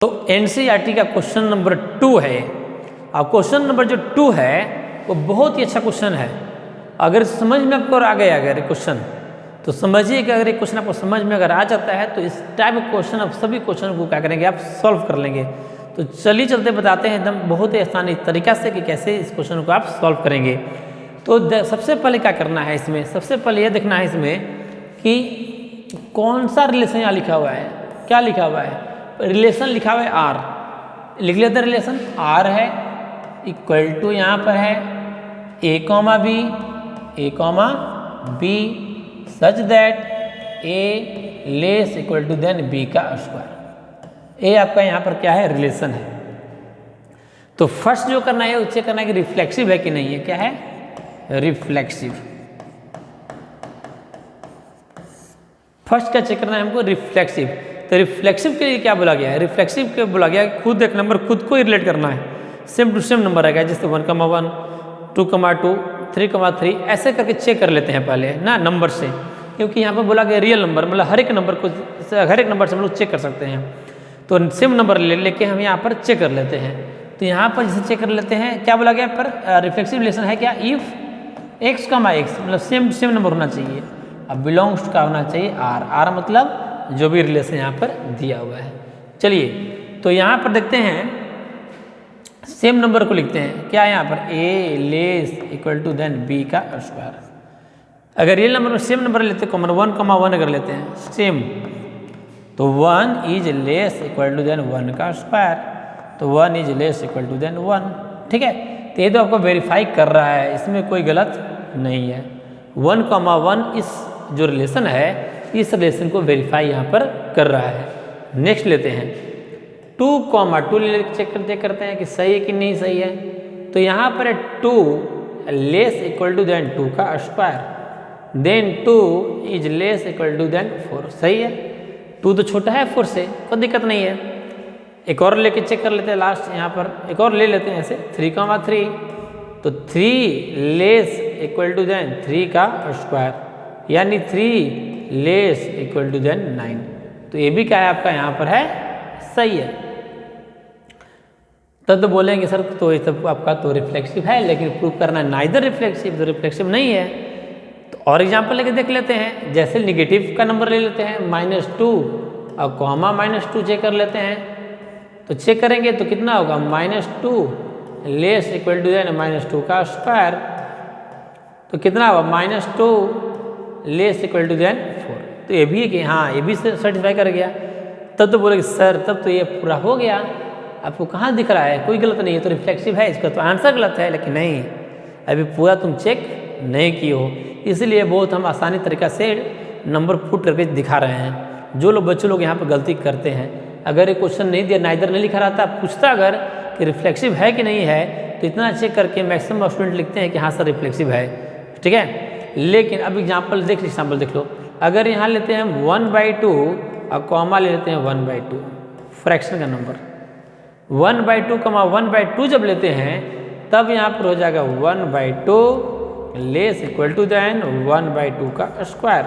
तो एनसीईआरटी का question number 2 है। अब क्वेश्चन नंबर जो 2 है वो बहुत ही अच्छा क्वेश्चन है। अगर समझ में आपको आ गया अगर क्वेश्चन तो समझिए कि अगर ये क्वेश्चन आपको समझ में अगर आ जाता है तो इस टाइप का क्वेश्चन आप सभी क्वेश्चन को क्या करेंगे, आप सॉल्व कर लेंगे। तो चलिए चलते बताते हैं एकदम बहुत ही आसानी तरीका से कि कैसे इस क्वेश्चन को आप सॉल्व करेंगे। तो सबसे पहले क्या करना है, इसमें सबसे पहले यह देखना है इसमें कि कौन सा रिलेशन यहाँ लिखा हुआ है। क्या लिखा हुआ है? रिलेशन लिखा हुआ है आर, लिख लेते हैं। रिलेशन आर है इक्वल टू यहाँ पर है A comma B such that A less equal to than B का स्क्वायर। ए आपका यहाँ पर क्या है, रिलेशन है। तो फर्स्ट जो करना है वो चेक करना है कि रिफ्लेक्सिव है कि नहीं है। क्या है? रिफ्लेक्सिव। फर्स्ट क्या चेक करना है हमको? रिफ्लेक्सिव। तो रिफ्लेक्सिव के लिए क्या बोला गया है? रिफ्लेक्सिव के बोला गया है खुद एक नंबर खुद को ही रिलेट करना है, सेम टू सेम नंबर रहेगा, जैसे 1,1 2,2 3,3 ऐसे करके चेक कर लेते हैं पहले ना नंबर से, क्योंकि यहाँ पर बोला गया रियल नंबर, मतलब हर एक नंबर से हम लोग चेक कर सकते हैं। तो सेम नंबर लेके हम यहाँ पर चेक कर लेते हैं। तो यहाँ पर जैसे चेक कर लेते हैं क्या बोला गया पर रिफ्लेक्सिव रिलेशन है क्या? इफ x, मतलब सेम नंबर होना चाहिए। अब बिलोंग्स का होना चाहिए आर मतलब जो भी रिलेशन यहाँ पर दिया हुआ है। चलिए तो यहाँ पर देखते हैं सेम नंबर को लिखते हैं। क्या है यहाँ पर? A less equal to than B का स्क्वायर। अगर रियल नंबर में सेम नंबर लेते हैं, कॉमन 1,1 अगर लेते हैं सेम, तो 1 is less equal to then 1 का स्क्वायर, तो 1 is less equal to then 1। ठीक है, तो ये तो आपको वेरीफाई कर रहा है, इसमें कोई गलत नहीं है। 1,1 इस जो रिलेशन है इस रिलेशन को वेरीफाई यहाँ पर कर रहा है। नेक्स्ट लेते हैं 2,2 चेक करते हैं कि सही है कि नहीं सही है। तो यहाँ पर है 2 लेस इक्वल टू देन 2 का square, then 2 is less equal to than 4। सही है, 2 तो छोटा है 4 से, कोई दिक्कत नहीं है। एक और लेके चेक कर लेते हैं, लास्ट यहाँ पर एक और ले लेते हैं ऐसे 3,3, तो 3 लेस इक्वल टू देन 3 का स्क्वायर, यानी 3 लेस इक्वल टू देन 9। तो ये भी क्या है आपका यहाँ पर है, सही है। तब तो बोलेंगे सर तो ये सब आपका तो रिफ्लेक्सिव है, लेकिन प्रूव करना नाइदर रिफ्लेक्सिव, तो रिफ्लेक्सिव नहीं है। तो और एग्जांपल लेके देख लेते हैं, जैसे निगेटिव का नंबर ले लेते हैं -2 और कॉमा -2 चेक कर लेते हैं। तो चेक करेंगे तो कितना होगा? -2 लेस इक्वल टू देन -2 का स्क्वायर, तो कितना होगा? -2 लेस इक्वल टू देन 4। तो ये भी है कि हाँ ये भी सर्टिफाई कर गया। तब तो बोलेगे सर तब तो ये पूरा हो गया, आपको कहाँ दिख रहा है? कोई गलत नहीं है, तो रिफ्लेक्सिव है, इसका तो आंसर गलत है। लेकिन नहीं, अभी पूरा तुम चेक नहीं किए हो, इसलिए बहुत हम आसानी तरीका से नंबर पुट करके दिखा रहे हैं। जो लोग बच्चे लोग यहाँ पर गलती करते हैं, अगर ये क्वेश्चन नहीं दिया, नाइदर नहीं लिखा रहता, पूछता अगर कि रिफ्लेक्सिव है कि नहीं है, तो इतना चेक करके मैक्सिमम स्टूडेंट लिखते हैं कि हाँ सर रिफ्लेक्सिव है। ठीक है, लेकिन अब एग्जाम्पल देख लो। अगर यहाँ लेते हैं हम 1/2 और कॉमा ले लेते हैं 1/2, फ्रैक्शन का नंबर 1/2 कॉमा 1/2 जब लेते हैं तब यहाँ पर हो जाएगा 1/2 लेस इक्वल टू देन 1/2 का स्क्वायर।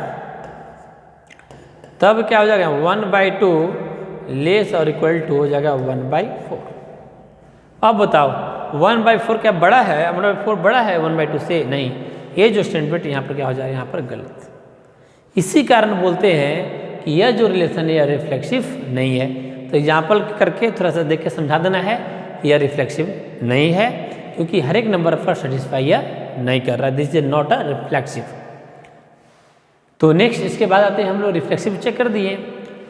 तब क्या हो जाएगा? 1/2 लेस और इक्वल टू हो जाएगा 1/4। अब बताओ 1/4 क्या बड़ा है? 1/4 बड़ा है 1/2 से? नहीं, ये जो स्टेटमेंट यहाँ पर क्या हो जाएगा? यहाँ पर गलत। इसी कारण बोलते हैं कि यह जो रिलेशन है यह रिफ्लेक्सिव नहीं है। तो एग्जाम्पल करके थोड़ा सा देख के समझा देना है, यह रिफ्लेक्सिव नहीं है, क्योंकि हर एक नंबर पर सेटिस्फाई यह नहीं कर रहा है। This is not a reflexive. तो नेक्स्ट इसके बाद आते हैं हम लोग रिफ्लेक्सिव चेक कर दिए।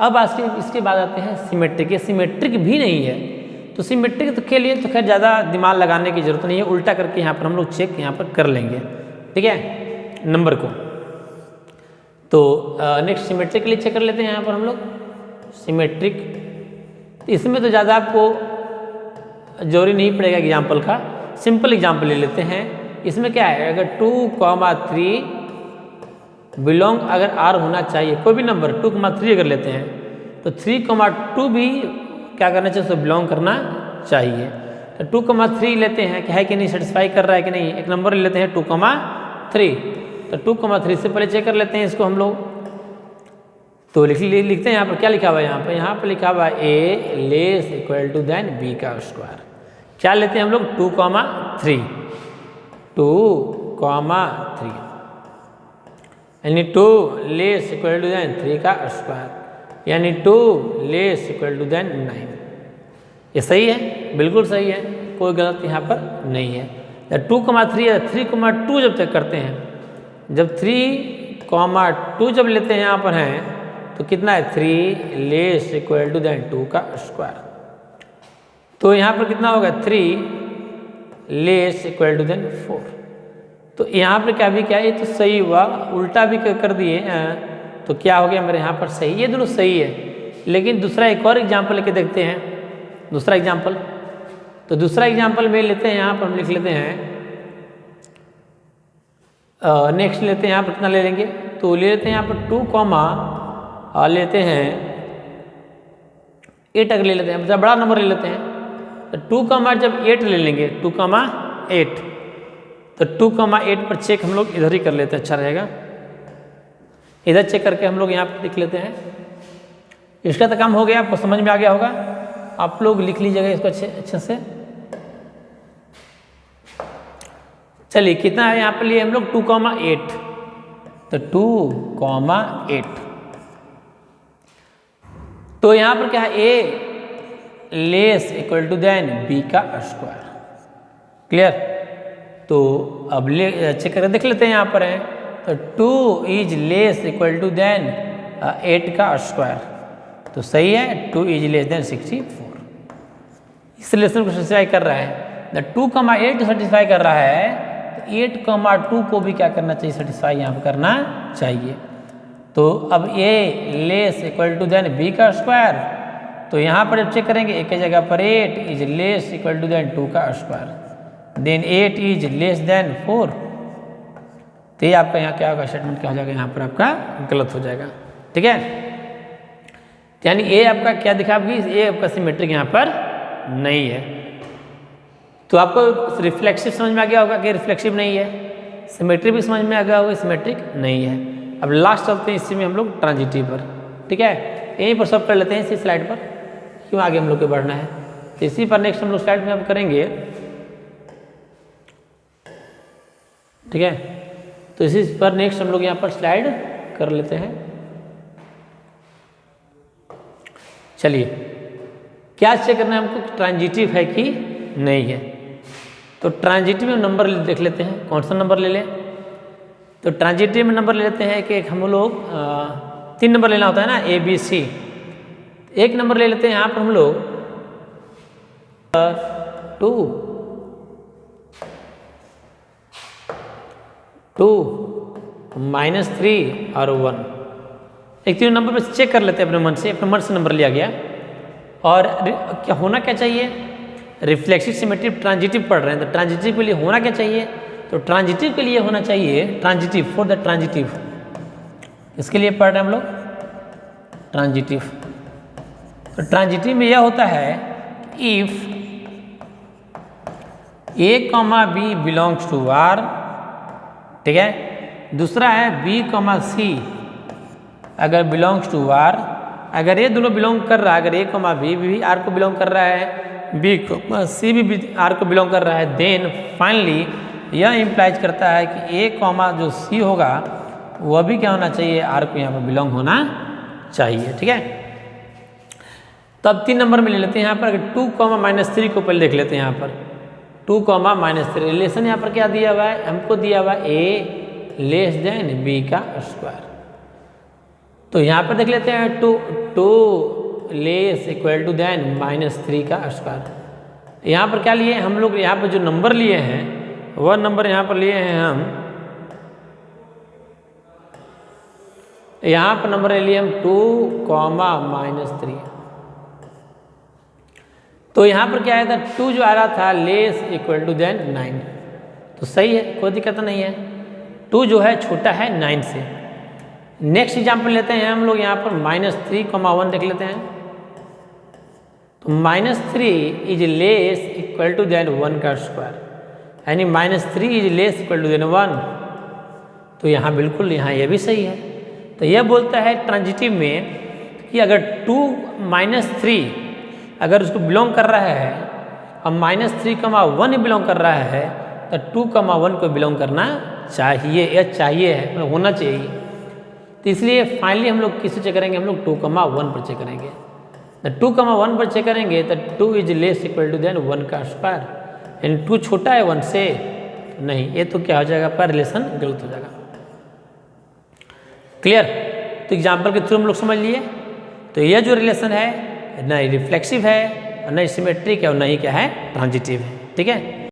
अब आज के इसके बाद आते हैं सिमेट्रिक। ये सिमेट्रिक भी नहीं है, तो सिमेट्रिक के लिए तो खैर ज़्यादा दिमाग लगाने की जरूरत नहीं है, उल्टा करके यहाँ पर हम लोग चेक यहाँ पर कर लेंगे। ठीक है, नंबर को। तो नेक्स्ट सिमेट्रिक के लिए चेक कर लेते हैं यहाँ पर हम लोग सिमेट्रिक। इसमें तो ज़्यादा आपको जरूरी नहीं पड़ेगा एग्जाम्पल का, सिंपल एग्जाम्पल ले लेते हैं। इसमें क्या है? अगर 2,3 बिलोंग अगर आर होना चाहिए, कोई भी नंबर 2,3 अगर लेते हैं तो 3,2 भी क्या करना चाहिए? उसको बिलोंग करना चाहिए। तो 2,3 लेते हैं, क्या है कि नहीं, सेटिस्फाई कर रहा है कि नहीं। एक नंबर ले लेते हैं 2,3, तो 2,3 से पहले चेक कर लेते हैं इसको हम लोग। तो लिखते हैं यहाँ पर क्या लिखा हुआ है, यहाँ पर लिखा हुआ है A less equal to than B का स्क्वायर। क्या लेते हैं हम लोग 2,3 2,3 यानी 2 लेस इक्वल टू देन 3 का स्क्वायर यानी 2 लेस इक्वल टू देन 9। ये सही है, बिल्कुल सही है, कोई गलत यहाँ पर नहीं है। 2,3 या 3,2 जब तक करते हैं, जब 3,2 जब लेते हैं यहाँ पर हैं तो कितना है 3 लेस इक्वल टू देन 2 का स्क्वायर। तो यहाँ पर कितना होगा 3 लेस इक्वल टू देन 4। तो यहाँ पर क्या भी क्या है, ये तो सही हुआ, उल्टा भी कर दिए तो क्या हो गया मेरे यहाँ पर सही, ये दोनों सही है। लेकिन दूसरा एक और एग्जाम्पल लेके देखते हैं, दूसरा एग्जाम्पल। तो दूसरा एग्जाम्पल में लेते हैं, यहाँ पर हम लिख लेते हैं नेक्स्ट लेते हैं, यहाँ पर कितना ले लेंगे, तो ले लेते हैं यहाँ पर 2, लेते हैं 8 अगर ले लेते हैं, मतलब बड़ा नंबर ले लेते हैं। तो 2, जब 8 ले लेंगे 2,8 तो 2,8 पर चेक हम लोग इधर ही कर लेते हैं, अच्छा रहेगा। इधर चेक करके हम लोग यहाँ पर लिख लेते हैं। इसका तो काम हो गया, आपको समझ में आ गया होगा, आप लोग लिख लीजिएगा इसको अच्छे से। चलिए कितना है यहाँ पर लिए हम लोग 2,8 तो 2,8 तो यहाँ पर क्या है A less equal to than B का स्क्वायर। क्लियर? तो अब चेक करके देख लेते हैं, यहाँ पर है तो 2 is less equal to than 8 का स्क्वायर। तो सही है, 2 इज लेस देन 64। इस रिलेशन को सेटिस्फाई कर रहा है। 2,8 सेटिस्फाई कर रहा है तो 8,2 को भी क्या करना चाहिए, सेटिस्फाई यहाँ पर करना चाहिए। तो अब A less equal to than B का स्क्वायर, तो यहाँ पर जब चेक करेंगे एक जगह पर 8 is less equal to than 2 का square, then 8 is less than 4। तो ये आपका यहाँ क्या होगा, स्टेटमेंट क्या हो जाएगा, यहाँ पर आपका गलत हो जाएगा। ठीक है, यानी ए आपका क्या दिखा, ए आपका सिमेट्रिक यहाँ पर नहीं है। तो आपको रिफ्लेक्सिव समझ में आ गया होगा कि रिफ्लेक्सिव नहीं है, सिमेट्रिक भी समझ में आ गया होगा, सिमेट्रिक नहीं है। अब लास्ट चलते हैं इसी में हम लोग ट्रांजिटिव पर। ठीक है, यहीं पर सब कर लेते हैं इसी स्लाइड पर, क्यों आगे हम लोग को बढ़ना है। तो इसी पर नेक्स्ट हम लोग स्लाइड में अब करेंगे। ठीक है, तो इसी पर नेक्स्ट हम लोग यहाँ पर स्लाइड कर लेते हैं। चलिए, क्या चेक करना है हमको, ट्रांजिटिव है कि नहीं है। तो ट्रांजिटिव में नंबर देख लेते हैं, कौन सा नंबर ले लें। तो ट्रांजिटिव में नंबर ले लेते हैं कि हम लोग 3 नंबर लेना होता है ना, ए बी सी। एक नंबर ले लेते हैं यहाँ पर हम लोग 2 -3 और 1। एक 3 नंबर पर चेक कर लेते हैं अपने मन से नंबर लिया गया। और क्या होना क्या चाहिए, रिफ्लेक्सिव सिमेट्रिक ट्रांजिटिव पढ़ रहे हैं, तो ट्रांजिटिव के लिए होना क्या चाहिए, तो ट्रांजिटिव के लिए होना चाहिए ट्रांजिटिव फॉर द ट्रांजिटिव। इसके लिए पढ़ रहे हैं हम लोग ट्रांजिटिव। तो ट्रांजिटिव में यह होता है if A comma B belongs to R. ठीक है, दूसरा है बी कॉमा सी अगर बिलोंग्स टू आर, अगर ये दोनों बिलोंग कर रहा है, अगर ए कॉमा बी भी आर को बिलोंग कर रहा है, बी कॉमा सी भी आर को बिलोंग कर रहा है, देन फाइनली यह इम्प्लाइज करता है कि ए कॉमा जो सी होगा वह भी क्या होना चाहिए, आर को यहाँ पर बिलोंग होना चाहिए। ठीक है, तब 3 नंबर में ले लेते हैं यहाँ पर, अगर 2, -3 को पहले देख लेते हैं। यहाँ पर 2, -3 रिलेशन यहाँ पर क्या दिया हुआ है, हमको दिया हुआ है ए लेस देन बी का स्क्वायर। तो यहाँ पर देख लेते हैं 2 लेस इक्वल टू देन -3 का स्क्वायर। यहाँ पर क्या लिए हम लोग, यहाँ पर जो नंबर लिए हैं वह नंबर यहाँ पर लिए हैं हम, यहाँ पर नंबर ले लिए हम 2, -3। तो यहाँ पर क्या आया था, 2 जो आ रहा था लेस इक्वल टू देन 9। तो सही है, कोई दिक्कत नहीं है, 2 जो है छोटा है 9 से। नेक्स्ट एग्जाम्पल लेते हैं हम लोग, यहाँ पर -3, 1 देख लेते हैं। तो -3 is less equal to then 1 का स्क्वायर, यानी -3 is less equal to then 1। तो यहाँ बिल्कुल यहाँ ये भी सही है, तो यह बोलता है ट्रांजिटिव में कि अगर 2 - 3 अगर उसको बिलोंग कर रहा है और -3, 1 बिलोंग कर रहा है तो 2, 1 को बिलोंग करना चाहिए, या चाहिए है मतलब होना चाहिए। तो इसलिए फाइनली हम लोग किससे चेक करेंगे, हम लोग 2, 1 पर चेक करेंगे। तो 2, 1 पर चेक करेंगे तो 2 is less equal to then 1 का स्क्वायर, यानी 2 छोटा है 1 से, नहीं, ये तो क्या हो जाएगा, आपका रिलेशन गलत हो जाएगा। क्लियर? तो एग्जाम्पल के थ्रू हम लोग समझ लिए। तो यह जो रिलेशन है ना रिफ्लेक्सिव है, ना सिमेट्रिक है, और ना ही क्या है ट्रांजिटिव है। ठीक है।